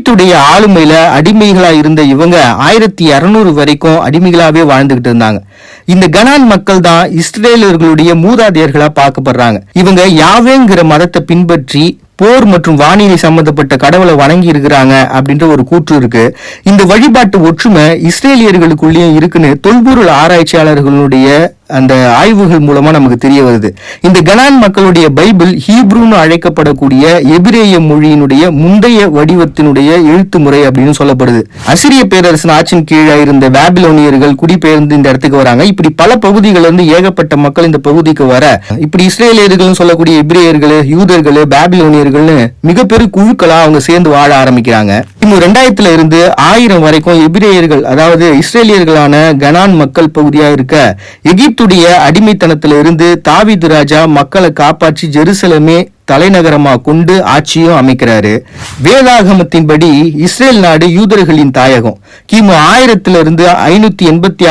எகிப்துடைய ஆளுமையில அடிமைகளா இருந்த இவங்க 1200 வரைக்கும் அடிமைகளாவே வாழ்ந்துகிட்டு இருந்தாங்க. இந்த கனான் மக்கள் தான் இஸ்ரேலர்களுடைய மூதாதையர்களா பார்க்கப்படுறாங்க. இவங்க யாவேங்கிற மதத்தை பின்பற்றி போர் மற்றும் வானிலை சம்பந்தப்பட்ட கடவுளை வணங்கி இருக்கிறாங்க அப்படின்ற ஒரு கூற்று இருக்கு. இந்த வழிபாட்டு ஒற்றுமை இஸ்ரேலியர்களுக்குள்ளேயும் இருக்குன்னு தொல்பொருள் ஆராய்ச்சியாளர்களுடைய அந்த ஆய்வுகள் மூலமா நமக்கு தெரிய வருது. இந்த கனான் மக்களுடைய பைபிள் ஹீப்ரூன்னு அழைக்கப்படக்கூடிய எபிரேய மொழியினுடைய முந்தைய வடிவத்தினுடைய எழுத்து முறை அப்படின்னு சொல்லப்படுது. அசிரிய பேரரசின் ஆட்சியின் கீழே இருந்த பாபிலோனியர்கள் குடிபெயர்ந்து இந்த இடத்துக்கு வராங்க. இப்படி பல பகுதிகள் இருந்து ஏகப்பட்ட மக்கள் இந்த பகுதிக்கு வர, இப்படி இஸ்ரேலியர்கள் சொல்லக்கூடிய எபிரேயர்கள், யூதர்கள், பாபிலோனியர்கள்னு மிகப்பெரிய குழுக்களா அவங்க சேர்ந்து வாழ ஆரம்பிக்கிறாங்க. இன்னும் 2000 இருந்து 1000 வரைக்கும் எபிரேயர்கள், அதாவது இஸ்ரேலியர்களான கனான் மக்கள் பகுதியா இருக்க எகிப்துடைய அடிமைத்தனத்திலிருந்து தாவீது ராஜா மக்களை காப்பாற்றி ஜெருசலமே தலைநகரமா கொண்டு ஆட்சியும் அமைக்கிறாரு. வேதாகமத்தின்படி இஸ்ரேல் நாடு யூதர்களின் தாயகம். கிமு 1000 இருந்து 586